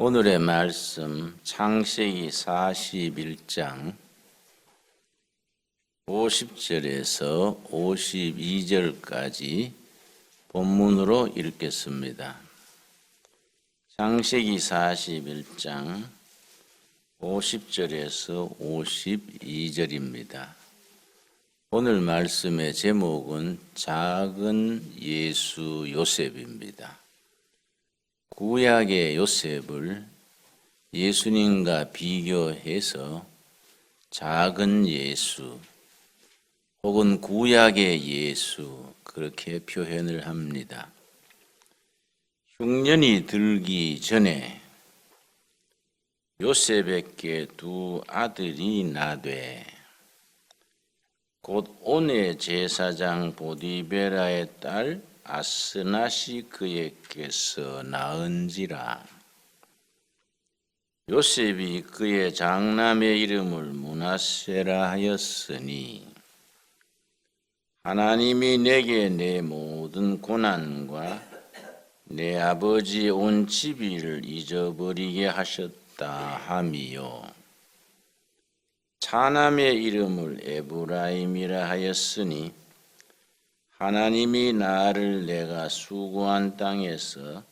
오늘의 말씀 창세기 41장 50절에서 52절까지 본문으로 읽겠습니다. 창세기 41장 50절에서 52절입니다. 오늘 말씀의 제목은 작은 예수 요셉입니다. 구약의 요셉을 예수님과 비교해서 작은 예수 혹은 구약의 예수 그렇게 표현을 합니다. 흉년이 들기 전에 요셉에게 두 아들이 나되 곧 온의 제사장 보디베라의 딸 아스낫이 그에게서 낳은지라. 요셉이 그의 장남의 이름을 므낫세라 하였으니 하나님이 내게 내 모든 고난과 내 아버지 온 집을 잊어버리게 하셨다 함이요. 차남의 이름을 에브라임이라 하였으니 하나님이 나를 내가 수고한 땅에서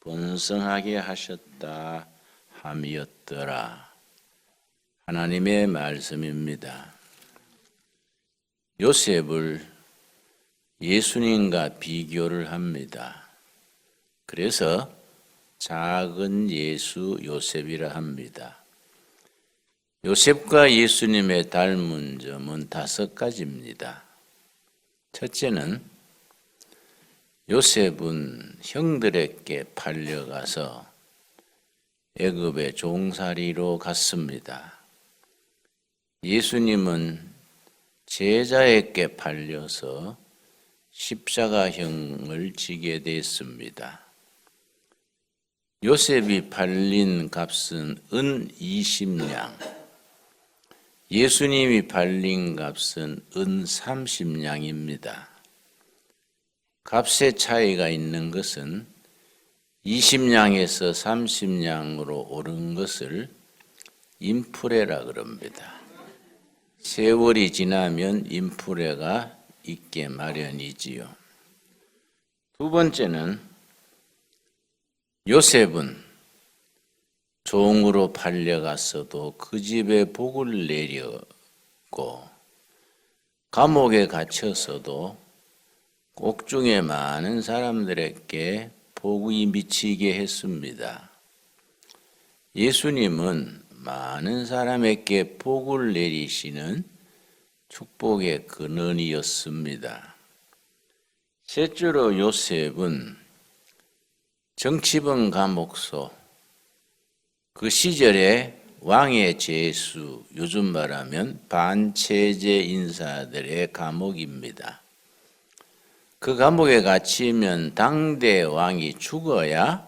번성하게 하셨다 함이었더라. 하나님의 말씀입니다. 요셉을 예수님과 비교를 합니다. 그래서 작은 예수 요셉이라 합니다. 요셉과 예수님의 닮은 점은 5가지입니다. 첫째는 요셉은 형들에게 팔려가서 애굽의 종살이로 갔습니다. 예수님은 제자에게 팔려서 십자가형을 지게 됐습니다. 요셉이 팔린 값은 은 20냥, 예수님이 팔린 값은 은 30냥입니다. 값의 차이가 있는 것은 20냥에서 30냥으로 오른 것을 인프레라 그럽니다. 세월이 지나면 인프레가 있게 마련이지요. 두 번째는 요셉은 종으로 팔려갔어도 그 집에 복을 내렸고 감옥에 갇혔어도 옥중에 많은 사람들에게 복이 미치게 했습니다. 예수님은 많은 사람에게 복을 내리시는 축복의 근원이었습니다. 셋째로 요셉은 정치범 감옥소, 그 시절에 왕의 제수, 요즘 말하면 반체제 인사들의 감옥입니다. 그 감옥에 갇히면 당대 왕이 죽어야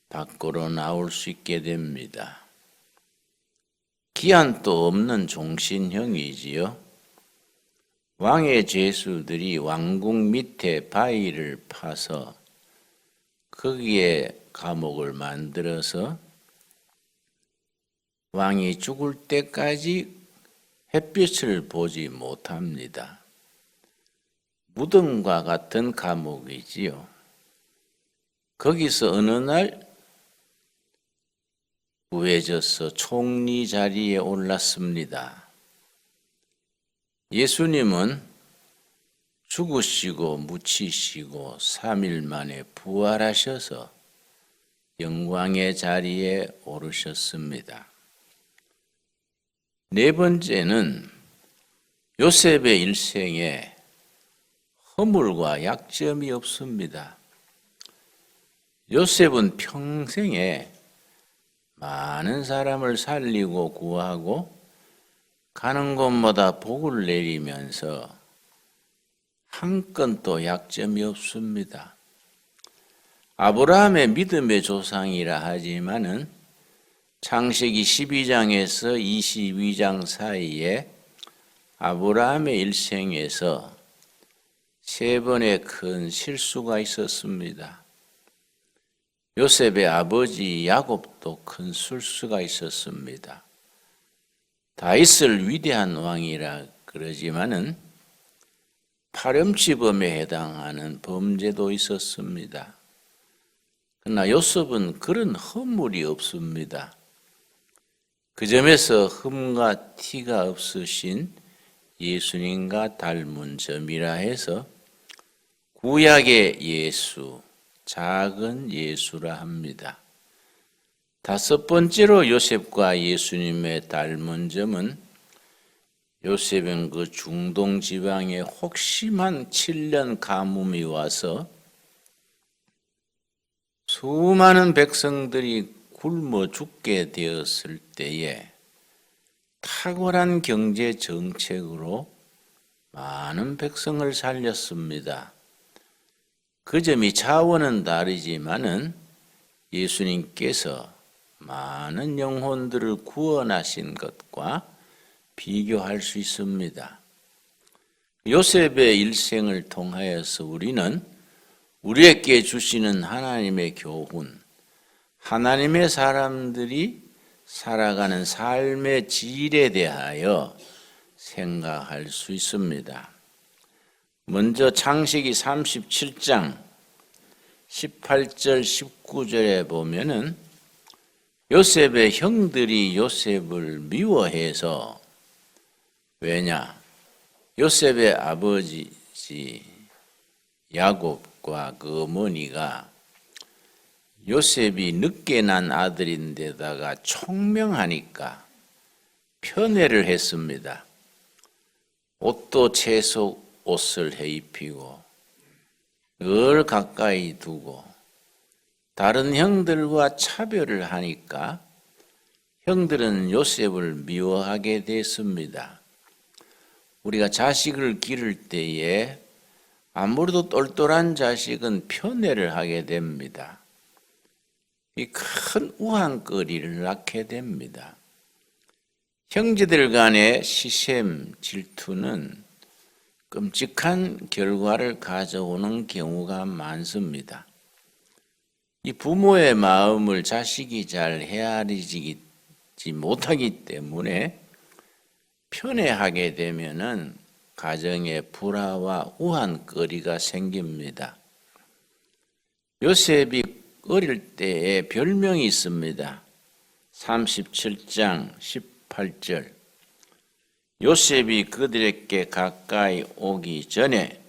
밖으로 나올 수 있게 됩니다. 기한도 없는 종신형이지요. 왕의 제수들이 왕궁 밑에 바위를 파서 거기에 감옥을 만들어서 왕이 죽을 때까지 햇빛을 보지 못합니다. 무덤과 같은 감옥이지요. 거기서 어느 날 구해져서 총리 자리에 올랐습니다. 예수님은 죽으시고 묻히시고 3일 만에 부활하셔서 영광의 자리에 오르셨습니다. 네 번째는 요셉의 일생에 허물과 약점이 없습니다. 요셉은 평생에 많은 사람을 살리고 구하고 가는 곳마다 복을 내리면서 한 건도 약점이 없습니다. 아브라함의 믿음의 조상이라 하지만은 창세기 12장에서 22장 사이에 아브라함의 일생에서 3번의 큰 실수가 있었습니다. 요셉의 아버지 야곱도 큰 술수가 있었습니다. 다윗을 위대한 왕이라 그러지만은 파렴치범에 해당하는 범죄도 있었습니다. 그러나 요셉은 그런 허물이 없습니다. 그 점에서 흠과 티가 없으신 예수님과 닮은 점이라 해서 구약의 예수, 작은 예수라 합니다. 다섯 번째로 요셉과 예수님의 닮은 점은 요셉은 그 중동 지방에 혹심한 7년 가뭄이 와서 수많은 백성들이 굶어 죽게 되었을 때에 탁월한 경제 정책으로 많은 백성을 살렸습니다. 그 점이 차원은 다르지만은 예수님께서 많은 영혼들을 구원하신 것과 비교할 수 있습니다. 요셉의 일생을 통하여서 우리는 우리에게 주시는 하나님의 교훈, 하나님의 사람들이 살아가는 삶의 질에 대하여 생각할 수 있습니다. 먼저 창세기 37장 18절 19절에 보면은 요셉의 형들이 요셉을 미워해서, 왜냐? 요셉의 아버지 야곱과 그 어머니가 요셉이 늦게 난 아들인데다가 총명하니까 편애를 했습니다. 옷도 채속 옷을 해 입히고 늘 가까이 두고 다른 형들과 차별을 하니까 형들은 요셉을 미워하게 됐습니다. 우리가 자식을 기를 때에 아무래도 똘똘한 자식은 편애를 하게 됩니다. 이 큰 우환거리를 낳게 됩니다. 형제들 간의 시샘, 질투는 끔찍한 결과를 가져오는 경우가 많습니다. 이 부모의 마음을 자식이 잘 헤아리지 못하기 때문에 편애하게 되면은 가정에 불화와 우환거리가 생깁니다. 요셉이 어릴 때에 별명이 있습니다. 37장 18절. 요셉이 그들에게 가까이 오기 전에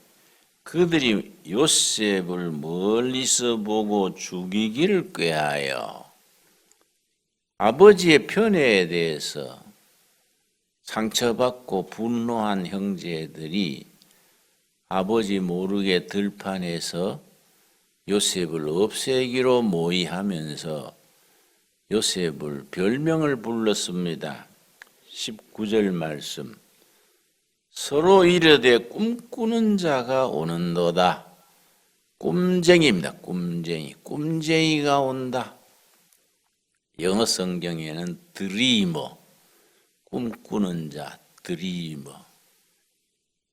그들이 요셉을 멀리서 보고 죽이기를 꾀하여, 아버지의 편애에 대해서 상처받고 분노한 형제들이 아버지 모르게 들판에서 요셉을 없애기로 모의하면서 요셉을 별명을 불렀습니다. 19절 말씀. 서로 이르되 꿈꾸는 자가 오는도다. 꿈쟁이입니다. 꿈쟁이. 꿈쟁이가 온다. 영어 성경에는 드리머, 꿈꾸는 자, 드리머.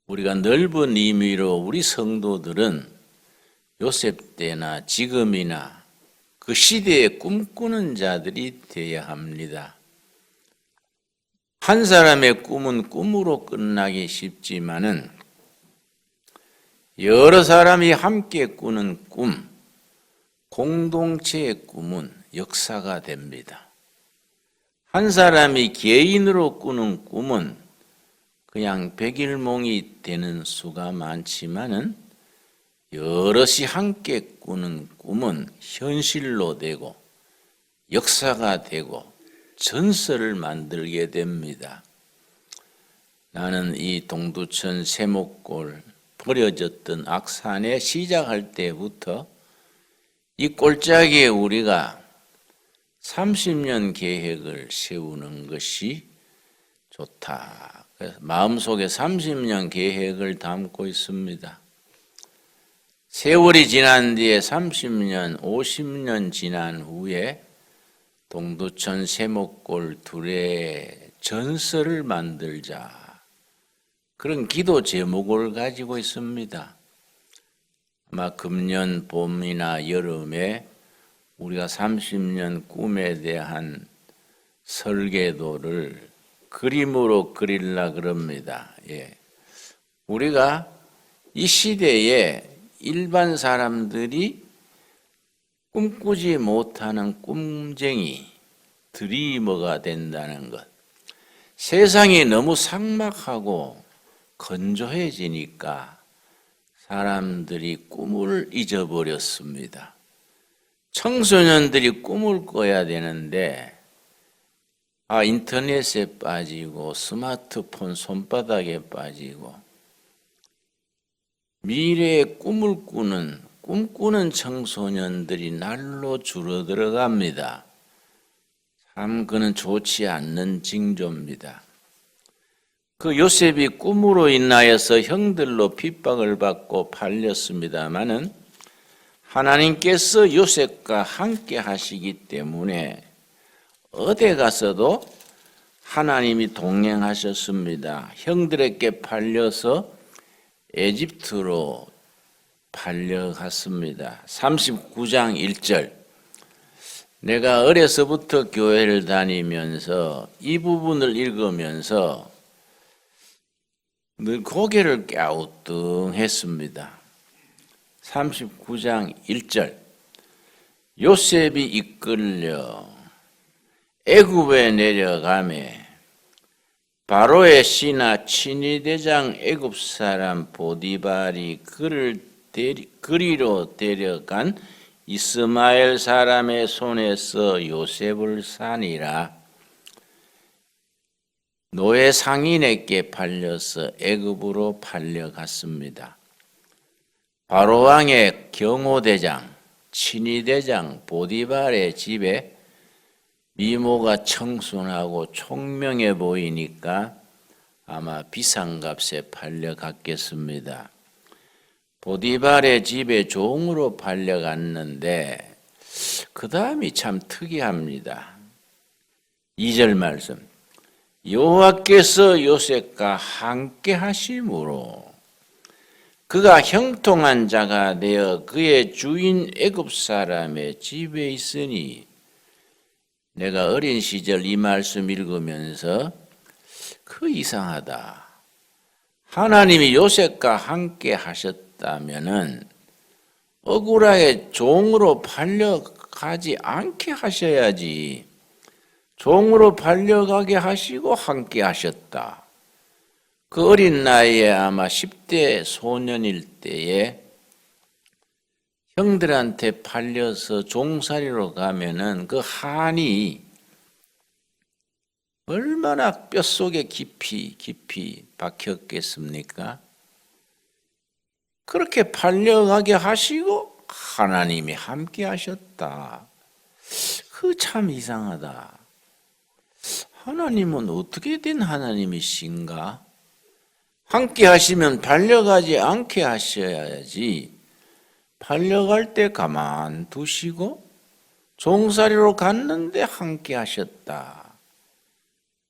우리가 넓은 의미로 우리 성도들은 요셉 때나 지금이나 그 시대에 꿈꾸는 자들이 되어야 합니다. 한 사람의 꿈은 꿈으로 끝나기 쉽지만은 여러 사람이 함께 꾸는 꿈, 공동체의 꿈은 역사가 됩니다. 한 사람이 개인으로 꾸는 꿈은 그냥 백일몽이 되는 수가 많지만은 여럿이 함께 꾸는 꿈은 현실로 되고 역사가 되고 전설을 만들게 됩니다. 나는 이 동두천 세목골 버려졌던 악산에 시작할 때부터 이 꼴짝에 우리가 30년 계획을 세우는 것이 좋다. 그래서 마음속에 30년 계획을 담고 있습니다. 세월이 지난 뒤에 30년, 50년 지난 후에 동두천 세목골 둘의 전설을 만들자. 그런 기도 제목을 가지고 있습니다. 아마 금년 봄이나 여름에 우리가 30년 꿈에 대한 설계도를 그림으로 그리려 그럽니다. 예. 우리가 이 시대에 일반 사람들이 꿈꾸지 못하는 꿈쟁이, 드리머가 된다는 것. 세상이 너무 삭막하고 건조해지니까 사람들이 꿈을 잊어버렸습니다. 청소년들이 꿈을 꿔야 되는데 인터넷에 빠지고 스마트폰 손바닥에 빠지고 미래의 꿈을 꿈꾸는 청소년들이 날로 줄어들어갑니다. 참 그는 좋지 않는 징조입니다. 그 요셉이 꿈으로 인하여서 형들로 핍박을 받고 팔렸습니다마는 하나님께서 요셉과 함께 하시기 때문에 어디 가서도 하나님이 동행하셨습니다. 형들에게 팔려서 에집트로 팔려갔습니다. 39장 1절. 내가 어려서부터 교회를 다니면서 이 부분을 읽으면서 늘 고개를 갸우뚱했습니다. 39장 1절. 요셉이 이끌려 애굽에 내려가매 바로의 신하 친위대장 애굽 사람 보디발이 그를 그리로 데려간 이스마엘 사람의 손에서 요셉을 사니라. 노예 상인에게 팔려서 애굽으로 팔려갔습니다. 바로 왕의 경호대장, 친위대장 보디발의 집에 미모가 청순하고 총명해 보이니까 아마 비싼 값에 팔려갔겠습니다. 보디발의 집에 종으로 팔려갔는데 그 다음이 참 특이합니다. 2절 말씀. 여호와께서 요셉과 함께 하심으로 그가 형통한 자가 되어 그의 주인 애굽 사람의 집에 있으니. 내가 어린 시절 이 말씀 읽으면서 이상하다. 하나님이 요셉과 함께 하셨다면은 억울하게 종으로 팔려가지 않게 하셔야지. 종으로 팔려가게 하시고 함께 하셨다. 그 어린 나이에 아마 10대 소년일 때에 형들한테 팔려서 종살이로 가면은 그 한이 얼마나 뼛속에 깊이 박혔겠습니까? 그렇게 팔려가게 하시고 하나님이 함께 하셨다. 그 참 이상하다. 하나님은 어떻게 된 하나님이신가? 함께 하시면 팔려가지 않게 하셔야지. 팔려갈 때 가만 두시고 종살이로 갔는데 함께 하셨다.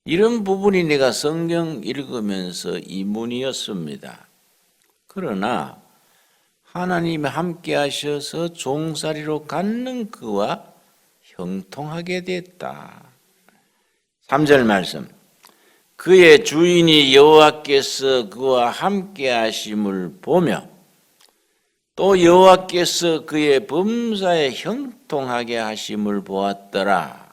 이런 부분이 내가 성경 읽으면서 이문이었습니다. 그러나 하나님이 함께 하셔서 종살이로 갔는 그와 형통하게 됐다. 3절 말씀. 그의 주인이 여호와께서 그와 함께 하심을 보며 또 여호와께서 그의 범사에 형통하게 하심을 보았더라.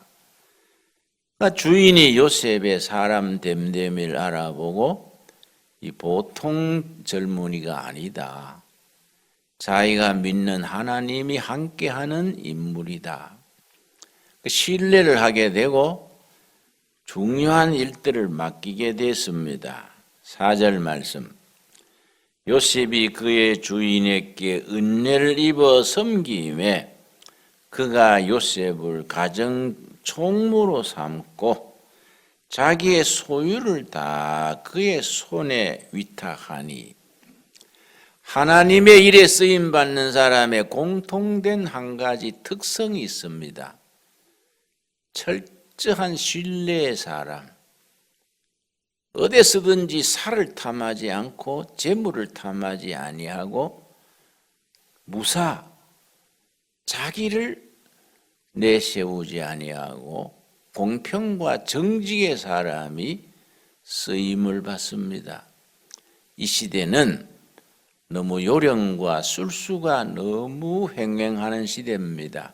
그러니까 주인이 요셉의 사람 됨됨이를 알아보고 이 보통 젊은이가 아니다. 자기가 믿는 하나님이 함께하는 인물이다. 신뢰를 하게 되고 중요한 일들을 맡기게 됐습니다. 4절 말씀. 요셉이 그의 주인에게 은혜를 입어 섬김에 그가 요셉을 가정 총무로 삼고 자기의 소유를 다 그의 손에 위탁하니. 하나님의 일에 쓰임 받는 사람의 공통된 한 가지 특성이 있습니다. 철저한 신뢰의 사람. 어디서든지 살을 탐하지 않고 재물을 탐하지 아니하고 무사, 자기를 내세우지 아니하고 공평과 정직의 사람이 쓰임을 받습니다. 이 시대는 너무 요령과 술수가 너무 횡행하는 시대입니다.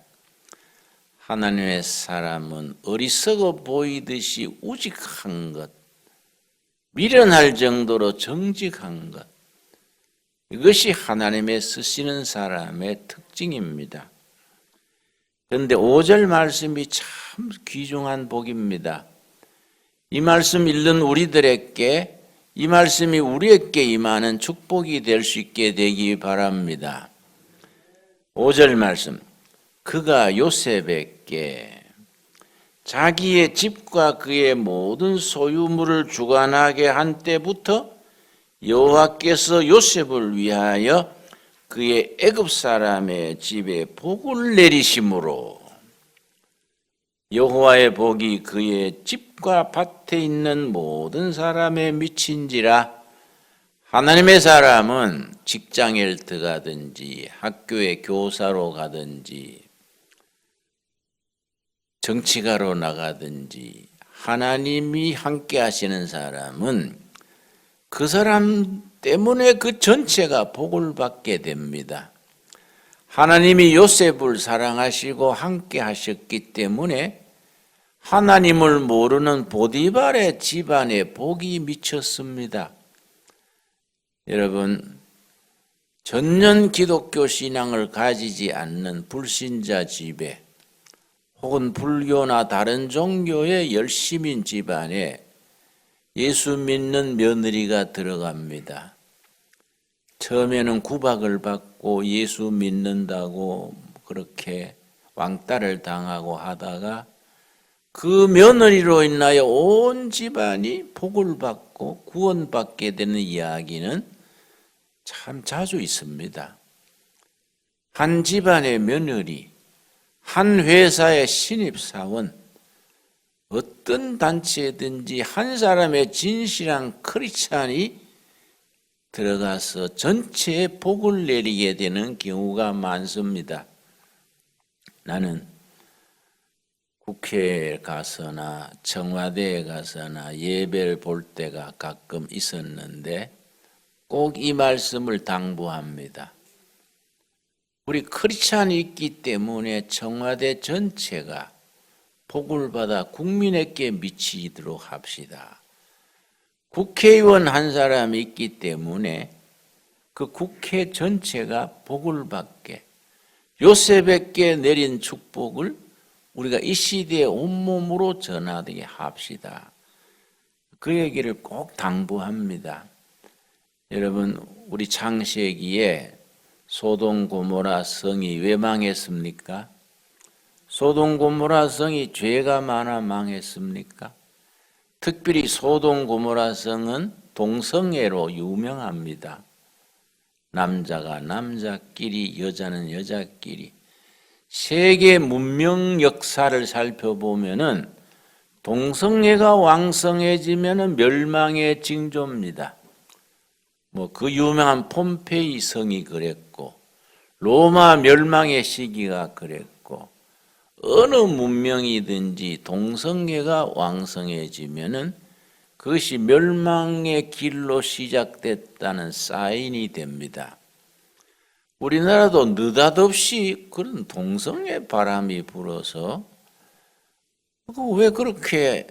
하나님의 사람은 어리석어 보이듯이 우직한 것, 미련할 정도로 정직한 것, 이것이 하나님의 쓰시는 사람의 특징입니다. 그런데 5절 말씀이 참 귀중한 복입니다. 이 말씀 읽는 우리들에게 이 말씀이 우리에게 임하는 축복이 될 수 있게 되기 바랍니다. 5절 말씀, 그가 요셉에게 자기의 집과 그의 모든 소유물을 주관하게 한 때부터 여호와께서 요셉을 위하여 그의 애굽 사람의 집에 복을 내리심으로 여호와의 복이 그의 집과 밭에 있는 모든 사람에 미친지라. 하나님의 사람은 직장에 들어가든지 학교에 교사로 가든지 정치가로 나가든지 하나님이 함께 하시는 사람은 그 사람 때문에 그 전체가 복을 받게 됩니다. 하나님이 요셉을 사랑하시고 함께 하셨기 때문에 하나님을 모르는 보디발의 집안에 복이 미쳤습니다. 여러분, 전년 기독교 신앙을 가지지 않는 불신자 집에 혹은 불교나 다른 종교의 열심인 집안에 예수 믿는 며느리가 들어갑니다. 처음에는 구박을 받고 예수 믿는다고 그렇게 왕따를 당하고 하다가 그 며느리로 인하여 온 집안이 복을 받고 구원받게 되는 이야기는 참 자주 있습니다. 한 집안의 며느리, 한 회사의 신입사원, 어떤 단체든지 한 사람의 진실한 크리스찬이 들어가서 전체에 복을 내리게 되는 경우가 많습니다. 나는 국회에 가서나 청와대에 가서나 예배를 볼 때가 가끔 있었는데 꼭 이 말씀을 당부합니다. 우리 크리스찬이 있기 때문에 청와대 전체가 복을 받아 국민에게 미치도록 합시다. 국회의원 한 사람이 있기 때문에 그 국회 전체가 복을 받게 요셉에게 내린 축복을 우리가 이 시대에 온몸으로 전하게 합시다. 그 얘기를 꼭 당부합니다. 여러분, 우리 창세기에 소돔 고모라 성이 왜 망했습니까? 소돔 고모라 성이 죄가 많아 망했습니까? 특별히 소돔 고모라 성은 동성애로 유명합니다. 남자가 남자끼리, 여자는 여자끼리. 세계 문명 역사를 살펴보면은 동성애가 왕성해지면은 멸망의 징조입니다. 그 유명한 폼페이 성이 그랬고, 로마 멸망의 시기가 그랬고, 어느 문명이든지 동성애가 왕성해지면은 그것이 멸망의 길로 시작됐다는 사인이 됩니다. 우리나라도 느닷없이 그런 동성애 바람이 불어서 왜 그렇게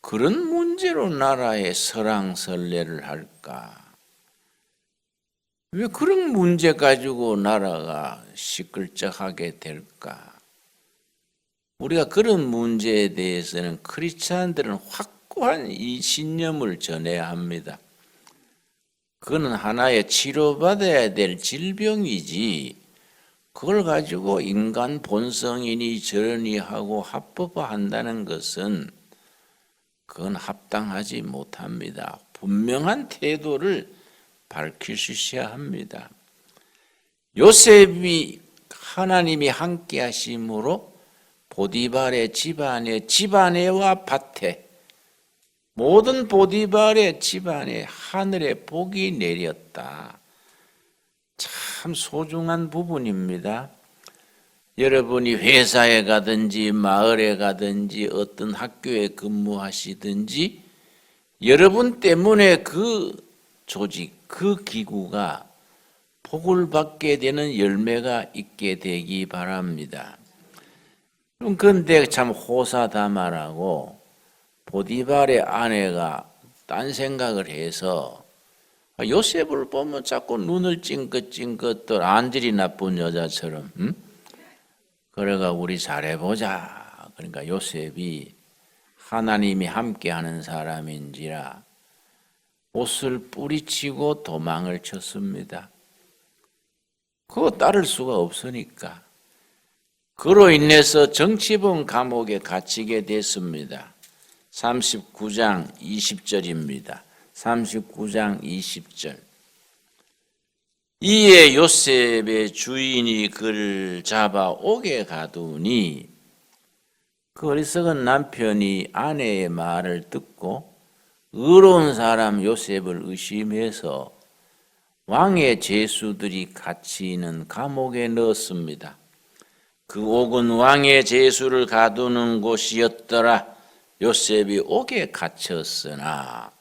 그런 문제로 나라에 설왕설래를 할까? 왜 그런 문제 가지고 나라가 시끌적하게 될까? 우리가 그런 문제에 대해서는 크리스찬들은 확고한 이 신념을 전해야 합니다. 그거는 하나의 치료받아야 될 질병이지 그걸 가지고 인간 본성이니 저러니 하고 합법화한다는 것은 그건 합당하지 못합니다. 분명한 태도를 밝히셔야 합니다. 요셉이 하나님이 함께 하심으로 보디발의 집안에와 밭에 모든 보디발의 집안에 하늘의 복이 내렸다. 참 소중한 부분입니다. 여러분이 회사에 가든지 마을에 가든지 어떤 학교에 근무하시든지 여러분 때문에 그 조직, 그 기구가 복을 받게 되는 열매가 있게 되기 바랍니다. 그런데 참 호사다마라고 보디발의 아내가 딴 생각을 해서 요셉을 보면 자꾸 눈을 찡긋찡긋 안질이 나쁜 여자처럼 그래가 우리 잘해보자. 그러니까 요셉이 하나님이 함께하는 사람인지라 옷을 뿌리치고 도망을 쳤습니다. 그거 따를 수가 없으니까. 그로 인해서 정치범 감옥에 갇히게 됐습니다. 39장 20절입니다. 39장 20절. 이에 요셉의 주인이 그를 잡아 옥에 가두니 그 어리석은 남편이 아내의 말을 듣고 의로운 사람 요셉을 의심해서 왕의 제수들이 같이 있는 감옥에 넣었습니다. 그 옥은 왕의 제수를 가두는 곳이었더라. 요셉이 옥에 갇혔으나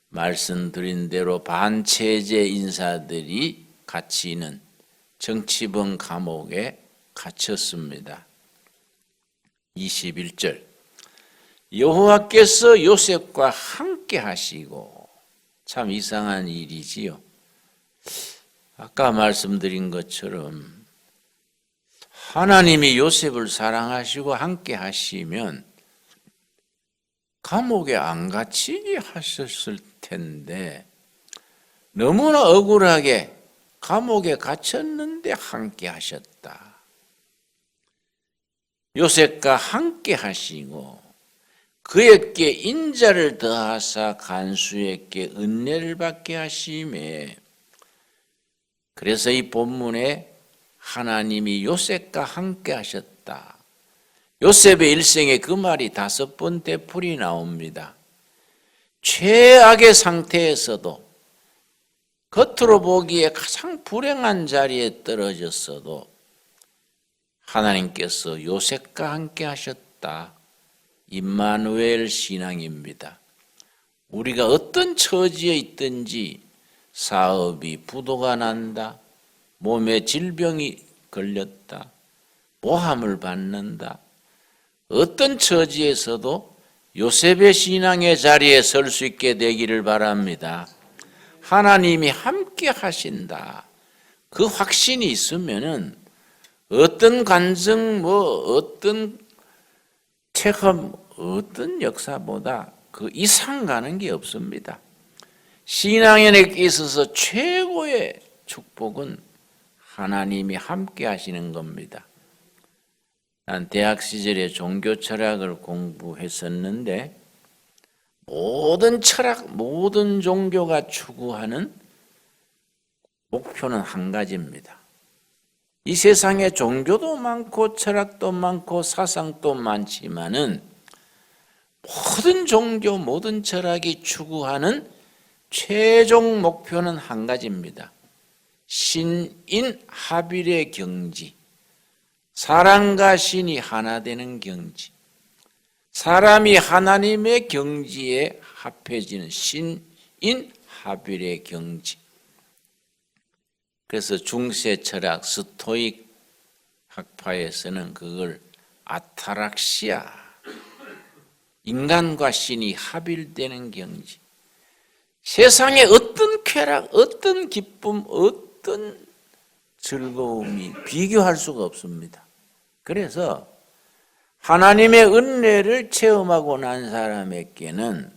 말씀드린 대로 반체제 인사들이 같이 있는 정치범 감옥에 갇혔습니다. 21절. 여호와께서 요셉과 함께 하시고, 참 이상한 일이지요. 아까 말씀드린 것처럼 하나님이 요셉을 사랑하시고 함께 하시면 감옥에 안 갇히게 하셨을 텐데 너무나 억울하게 감옥에 갇혔는데 함께 하셨다. 요셉과 함께 하시고 그에게 인자를 더하사 간수에게 은혜를 받게 하심에, 그래서 이 본문에 하나님이 요셉과 함께 하셨다. 요셉의 일생에 그 말이 5번 되풀이 나옵니다. 최악의 상태에서도, 겉으로 보기에 가장 불행한 자리에 떨어졌어도 하나님께서 요셉과 함께 하셨다. 임마누엘 신앙입니다. 우리가 어떤 처지에 있든지 사업이 부도가 난다, 몸에 질병이 걸렸다, 모함을 받는다, 어떤 처지에서도 요셉의 신앙의 자리에 설 수 있게 되기를 바랍니다. 하나님이 함께 하신다. 그 확신이 있으면은 어떤 간증, 어떤 체험, 어떤 역사보다 그 이상 가는 게 없습니다. 신앙인에게 있어서 최고의 축복은 하나님이 함께 하시는 겁니다. 난 대학 시절에 종교 철학을 공부했었는데 모든 철학, 모든 종교가 추구하는 목표는 한 가지입니다. 이 세상에 종교도 많고 철학도 많고 사상도 많지만은 모든 종교, 모든 철학이 추구하는 최종 목표는 한 가지입니다. 신인 합일의 경지, 사람과 신이 하나 되는 경지, 사람이 하나님의 경지에 합해지는 신인 합일의 경지. 그래서 중세 철학 스토익 학파에서는 그걸 아타락시아, 인간과 신이 합일되는 경지. 세상에 어떤 쾌락, 어떤 기쁨, 어떤 즐거움이 비교할 수가 없습니다. 그래서 하나님의 은혜를 체험하고 난 사람에게는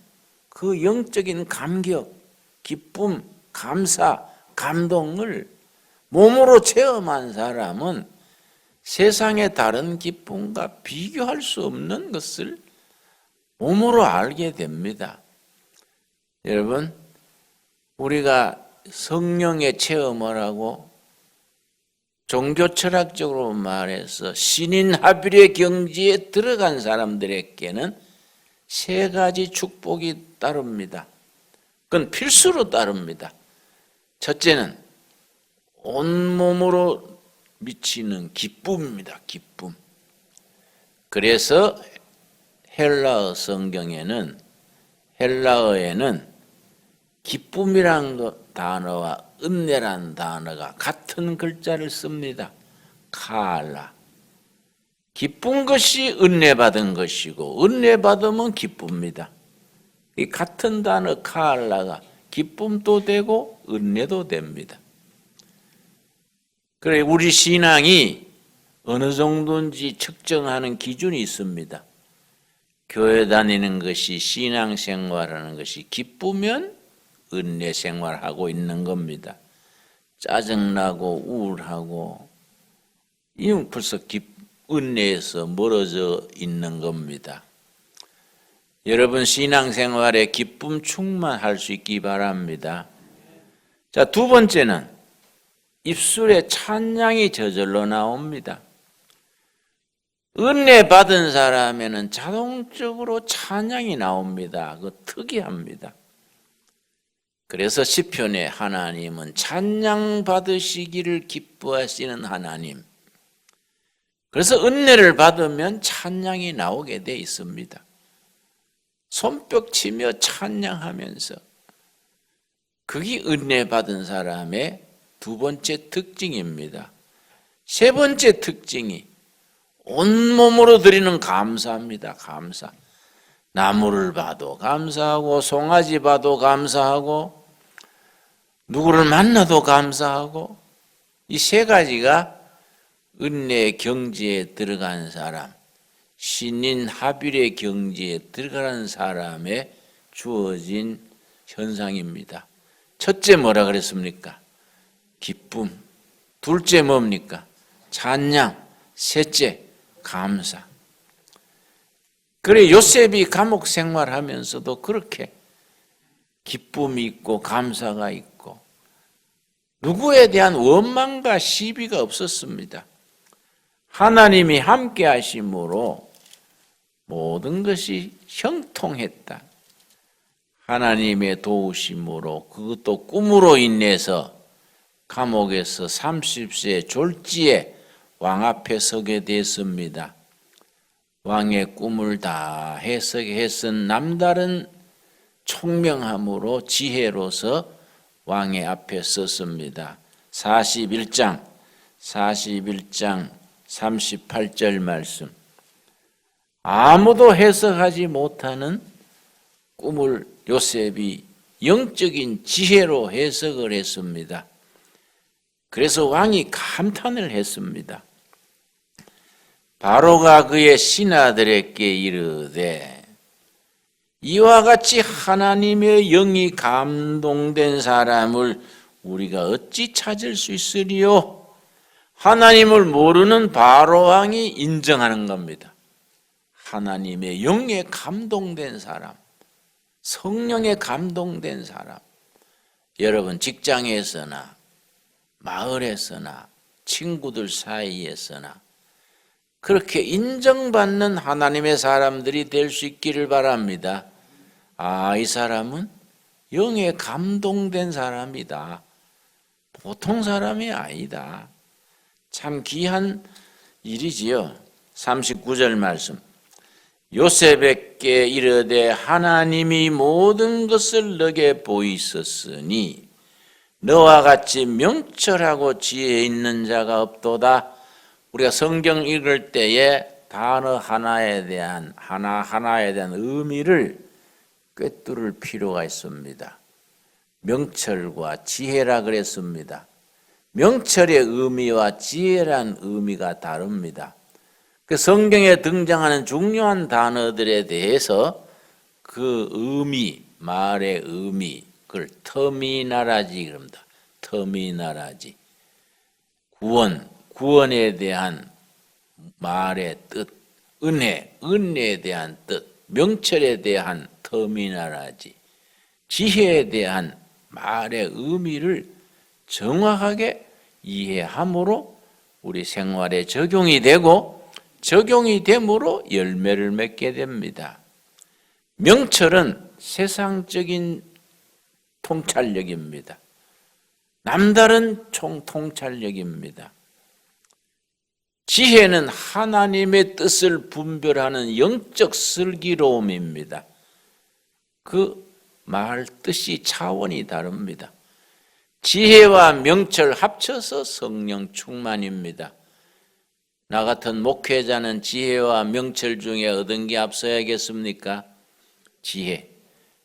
그 영적인 감격, 기쁨, 감사, 감동을 몸으로 체험한 사람은 세상의 다른 기쁨과 비교할 수 없는 것을 몸으로 알게 됩니다. 여러분, 우리가 성령의 체험을 하고 종교 철학적으로 말해서 신인 합일의 경지에 들어간 사람들에게는 3가지 축복이 따릅니다. 그건 필수로 따릅니다. 첫째는 온몸으로 미치는 기쁨입니다. 기쁨. 그래서 헬라어 성경에는, 헬라어에는 기쁨이란 단어와 은혜란 단어가 같은 글자를 씁니다. 카알라. 기쁜 것이 은혜 받은 것이고 은혜 받으면 기쁩니다. 이 같은 단어 카알라가 기쁨도 되고 은혜도 됩니다. 그래, 우리 신앙이 어느 정도인지 측정하는 기준이 있습니다. 교회 다니는 것이 신앙생활하는 것이 기쁘면 은혜 생활하고 있는 겁니다. 짜증나고 우울하고 이건 벌써 은혜에서 멀어져 있는 겁니다. 여러분 신앙생활에 기쁨 충만할 수 있기 바랍니다. 자, 두 번째는 입술에 찬양이 저절로 나옵니다. 은혜 받은 사람에는 자동적으로 찬양이 나옵니다. 그거 특이합니다. 그래서 시편에 하나님은 찬양 받으시기를 기뻐하시는 하나님. 그래서 은혜를 받으면 찬양이 나오게 돼 있습니다. 손뼉 치며 찬양하면서. 그게 은혜 받은 사람의 두 번째 특징입니다. 세 번째 특징이 온몸으로 드리는 감사입니다. 감사. 나무를 봐도 감사하고 송아지 봐도 감사하고 누구를 만나도 감사하고 이 세 가지가 은혜의 경지에 들어간 사람, 신인 하빌의 경지에 들어가는 사람에 주어진 현상입니다. 첫째 뭐라 그랬습니까? 기쁨. 둘째 뭡니까? 찬양. 셋째 감사. 그래 요셉이 감옥 생활하면서도 그렇게 기쁨이 있고 감사가 있고 누구에 대한 원망과 시비가 없었습니다. 하나님이 함께 하심으로 모든 것이 형통했다. 하나님의 도우심으로 그것도 꿈으로 인해서 감옥에서 30세 졸지에 왕 앞에 서게 됐습니다. 왕의 꿈을 다 해석했은 남다른 총명함으로 지혜로서 왕의 앞에 섰습니다. 41장 38절 말씀. 아무도 해석하지 못하는 꿈을 요셉이 영적인 지혜로 해석을 했습니다. 그래서 왕이 감탄을 했습니다. 바로가 그의 신하들에게 이르되 이와 같이 하나님의 영이 감동된 사람을 우리가 어찌 찾을 수 있으리요? 하나님을 모르는 바로 왕이 인정하는 겁니다. 하나님의 영에 감동된 사람, 성령에 감동된 사람. 여러분 직장에서나 마을에서나 친구들 사이에서나 그렇게 인정받는 하나님의 사람들이 될 수 있기를 바랍니다. 아, 이 사람은 영에 감동된 사람이다. 보통 사람이 아니다. 참 귀한 일이지요. 39절 말씀. 요셉에게 이르되 하나님이 모든 것을 너게 보이셨으니 너와 같이 명철하고 지혜 있는 자가 없도다. 우리가 성경 읽을 때에 단어 하나하나에 대한 의미를 꿰뚫을 필요가 있습니다. 명철과 지혜라 그랬습니다. 명철의 의미와 지혜란 의미가 다릅니다. 그 성경에 등장하는 중요한 단어들에 대해서 그 의미, 말의 의미, 그걸 터미나라지 그럽니다. 터미나라지. 구원에 대한 말의 뜻, 은혜에 대한 뜻, 명철에 대한 터미나라지, 지혜에 대한 말의 의미를 정확하게 이해함으로 우리 생활에 적용이 되고 적용이 됨으로 열매를 맺게 됩니다. 명철은 세상적인 통찰력입니다. 남다른 통찰력입니다. 지혜는 하나님의 뜻을 분별하는 영적 슬기로움입니다. 그 말 뜻이 차원이 다릅니다. 지혜와 명철 합쳐서 성령 충만입니다. 나 같은 목회자는 지혜와 명철 중에 얻은 게 앞서야겠습니까? 지혜.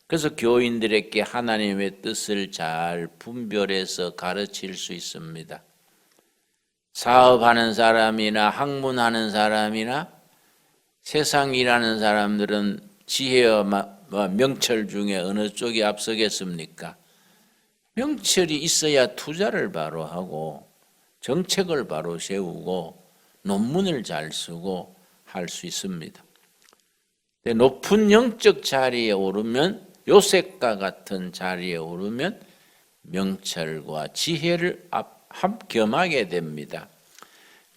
그래서 교인들에게 하나님의 뜻을 잘 분별해서 가르칠 수 있습니다. 사업하는 사람이나 학문하는 사람이나 세상 일하는 사람들은 지혜와 명철 중에 어느 쪽이 앞서겠습니까? 명철이 있어야 투자를 바로 하고 정책을 바로 세우고 논문을 잘 쓰고 할 수 있습니다. 높은 영적 자리에 오르면 요셉과 같은 자리에 오르면 명철과 지혜를 겸하게 됩니다.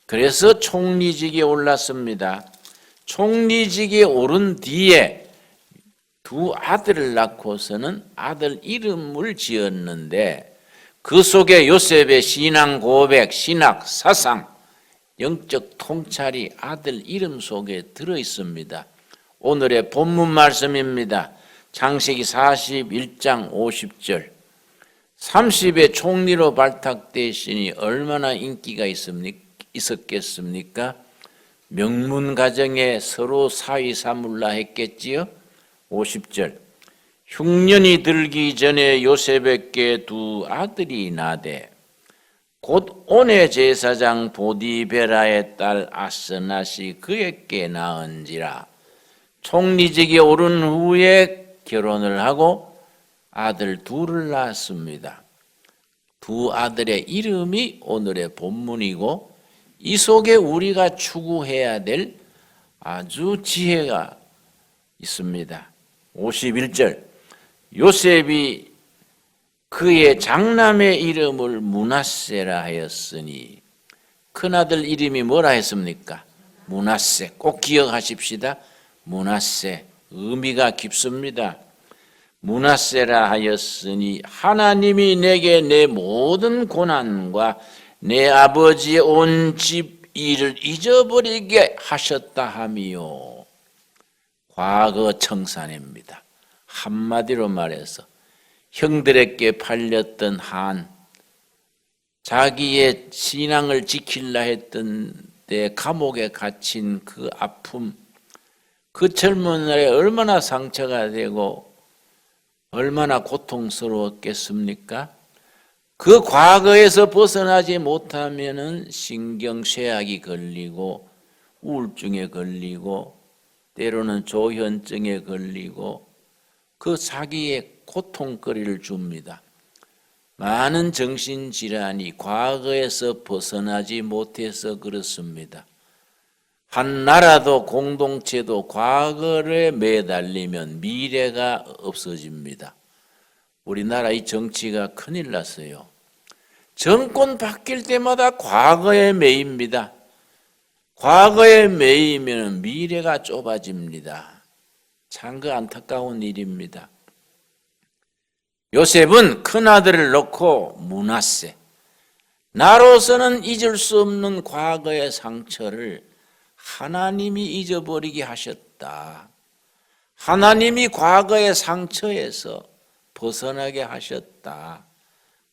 그래서 총리직에 올랐습니다. 총리직에 오른 뒤에 두 아들을 낳고서는 아들 이름을 지었는데 그 속에 요셉의 신앙 고백, 신학, 사상, 영적 통찰이 아들 이름 속에 들어 있습니다. 오늘의 본문 말씀입니다. 창세기 41장 50절. 30의 총리로 발탁되시니 얼마나 인기가 있었겠습니까? 명문 가정에 서로 사위 삼을라 했겠지요. 50절. 흉년이 들기 전에 요셉에게 두 아들이 나되 곧 온의 제사장 보디베라의 딸 아스낫이 그에게 낳은지라. 총리직에 오른 후에 결혼을 하고 아들 둘을 낳았습니다. 두 아들의 이름이 오늘의 본문이고 이 속에 우리가 추구해야 될 아주 지혜가 있습니다. 51절. 요셉이 그의 장남의 이름을 므낫세라 하였으니 큰아들 이름이 뭐라 했습니까? 므낫세. 꼭 기억하십시다. 므낫세. 의미가 깊습니다. 므낫세라 하였으니 하나님이 내게 내 모든 고난과 내 아버지의 온 집 일을 잊어버리게 하셨다 하미요. 과거 청산입니다. 한마디로 말해서 형들에게 팔렸던 한, 자기의 신앙을 지키려 했던 때 감옥에 갇힌 그 아픔, 그 젊은 날에 얼마나 상처가 되고 얼마나 고통스러웠겠습니까? 그 과거에서 벗어나지 못하면은 신경쇠약이 걸리고 우울증에 걸리고 때로는 조현증에 걸리고 그 자기의 고통거리를 줍니다. 많은 정신질환이 과거에서 벗어나지 못해서 그렇습니다. 한 나라도 공동체도 과거에 매달리면 미래가 없어집니다. 우리나라 이 정치가 큰일 났어요. 정권 바뀔 때마다 과거에 매입니다. 과거에 매이면 미래가 좁아집니다. 참 그 안타까운 일입니다. 요셉은 큰아들을 놓고 므낫세, 나로서는 잊을 수 없는 과거의 상처를 하나님이 잊어버리게 하셨다. 하나님이 과거의 상처에서 벗어나게 하셨다.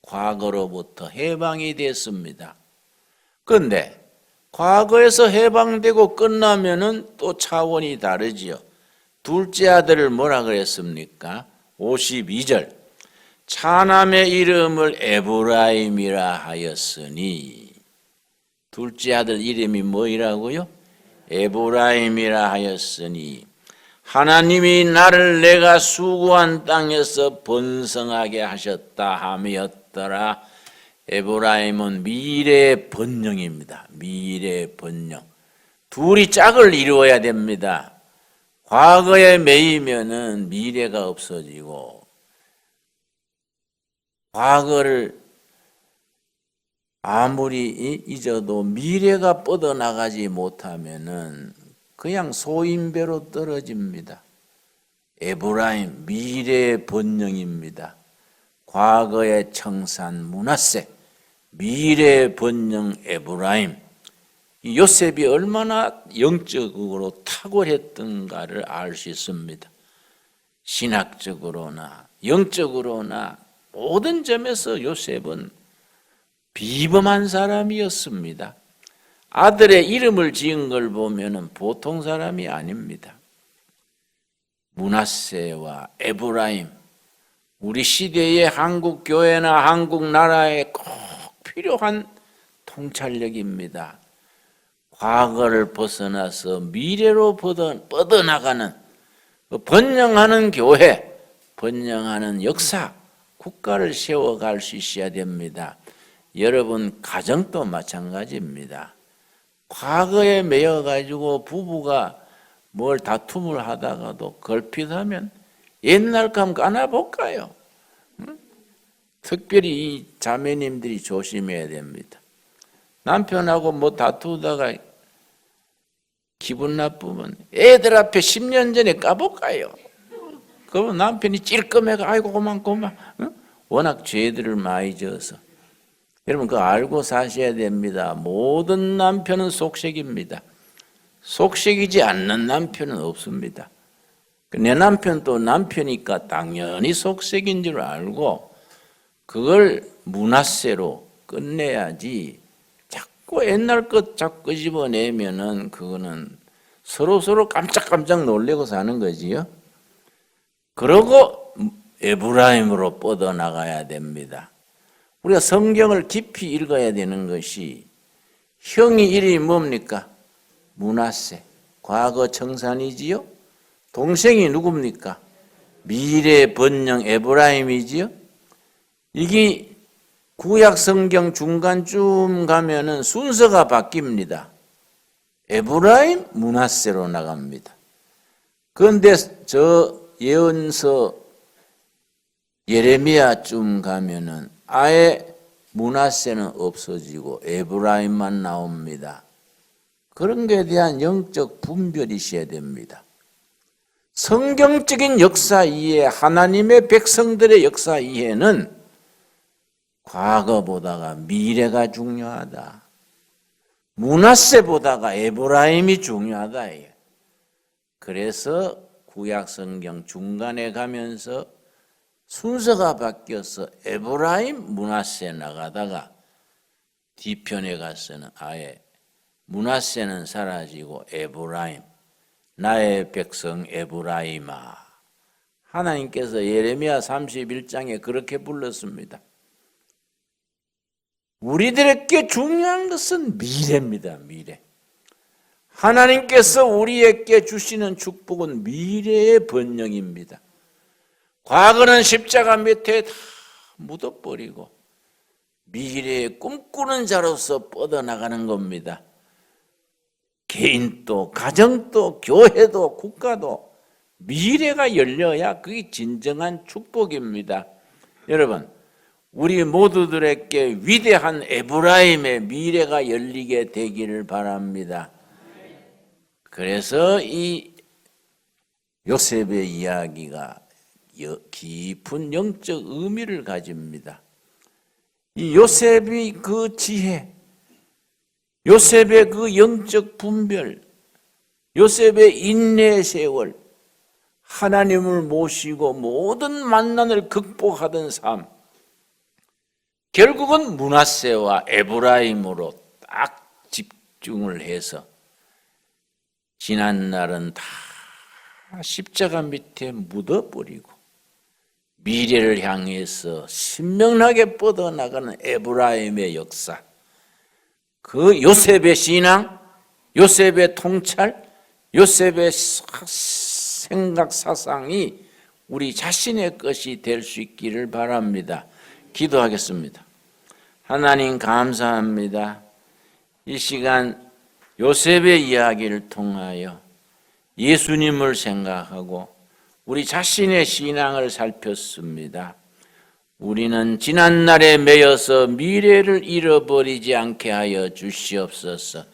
과거로부터 해방이 됐습니다. 그런데 과거에서 해방되고 끝나면은 또 차원이 다르지요. 둘째 아들을 뭐라 그랬습니까? 52절. 차남의 이름을 에브라임이라 하였으니, 둘째 아들 이름이 뭐이라고요? 에브라임이라 하였으니 하나님이 나를 내가 수고한 땅에서 번성하게 하셨다 함이었더라. 에브라임은 미래의 번영입니다. 미래의 번영. 둘이 짝을 이루어야 됩니다. 과거에 매이면은 미래가 없어지고, 과거를 아무리 잊어도 미래가 뻗어나가지 못하면은 그냥 소인배로 떨어집니다. 에브라임, 미래의 번영입니다. 과거의 청산 므낫세, 미래의 번영 에브라임. 요셉이 얼마나 영적으로 탁월했던가를 알 수 있습니다. 신학적으로나 영적으로나 모든 점에서 요셉은 비범한 사람이었습니다. 아들의 이름을 지은 걸 보면 보통 사람이 아닙니다. 므낫세와 에브라임, 우리 시대의 한국 교회나 한국 나라에 꼭 필요한 통찰력입니다. 과거를 벗어나서 미래로 뻗어나가는 번영하는 교회, 번영하는 역사, 국가를 세워갈 수 있어야 됩니다. 여러분 가정도 마찬가지입니다. 과거에 매여가지고 부부가 뭘 다툼을 하다가도 걸핏하면 옛날 감 까나볼까요? 특별히 이 자매님들이 조심해야 됩니다. 남편하고 뭐 다투다가 기분 나쁘면 애들 앞에 10년 전에 까볼까요? 그러면 남편이 찔끔해가 아이고 고만 워낙 죄들을 많이 져서. 여러분 그거 알고 사셔야 됩니다. 모든 남편은 속색입니다. 속색이지 않는 남편은 없습니다. 내 남편도 남편이니까 당연히 속색인 줄 알고 그걸 므낫세로 끝내야지. 자꾸 옛날 것 자꾸 끄집어내면은 그거는 서로 깜짝깜짝 놀래고 사는 거지요. 그러고 에브라임으로 뻗어나가야 됩니다. 우리가 성경을 깊이 읽어야 되는 것이 형이 이름이 뭡니까? 므낫세, 과거 청산이지요. 동생이 누굽니까? 미래 번영 에브라임이지요. 이게 구약 성경 중간쯤 가면은 순서가 바뀝니다. 에브라임, 므낫세로 나갑니다. 그런데 저 예언서 예레미야쯤 가면은 아예 므낫세는 없어지고 에브라임만 나옵니다. 그런 것에 대한 영적 분별이 있어야 됩니다. 성경적인 역사 이해, 하나님의 백성들의 역사 이해는 과거보다가 미래가 중요하다. 므낫세보다가 에브라임이 중요하다. 그래서 구약 성경 중간에 가면서 순서가 바뀌어서 에브라임, 므낫세 나가다가 뒤편에 가서는 아예 므낫세는 사라지고 에브라임, 나의 백성 에브라임아. 하나님께서 예레미야 31장에 그렇게 불렀습니다. 우리들에게 중요한 것은 미래입니다. 미래. 하나님께서 우리에게 주시는 축복은 미래의 번영입니다. 과거는 십자가 밑에 다 묻어버리고 미래에 꿈꾸는 자로서 뻗어나가는 겁니다. 개인도 가정도 교회도 국가도 미래가 열려야 그게 진정한 축복입니다. 여러분 우리 모두들에게 위대한 에브라임의 미래가 열리게 되기를 바랍니다. 그래서 이 요셉의 이야기가 깊은 영적 의미를 가집니다. 이 요셉의 그 지혜, 요셉의 그 영적 분별, 요셉의 인내의 세월, 하나님을 모시고 모든 만난을 극복하던 삶, 결국은 므낫세와 에브라임으로 딱 집중을 해서 지난 날은 다 십자가 밑에 묻어버리고 미래를 향해서 신명나게 뻗어나가는 에브라임의 역사, 그 요셉의 신앙, 요셉의 통찰, 요셉의 생각 사상이 우리 자신의 것이 될 수 있기를 바랍니다. 기도하겠습니다. 하나님 감사합니다. 이 시간 요셉의 이야기를 통하여 예수님을 생각하고 우리 자신의 신앙을 살폈습니다. 우리는 지난날에 매여서 미래를 잃어버리지 않게 하여 주시옵소서.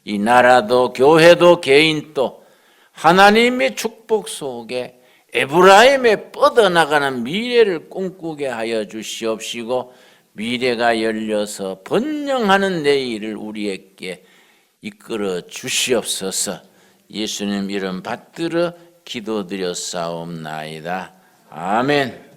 이 나라도 교회도 개인도 하나님의 축복 속에 에브라임에 뻗어나가는 미래를 꿈꾸게 하여 주시옵시고 미래가 열려서 번영하는 내일을 우리에게 이끌어 주시옵소서. 예수님 이름 받들어 기도드렸사옵나이다. 아멘.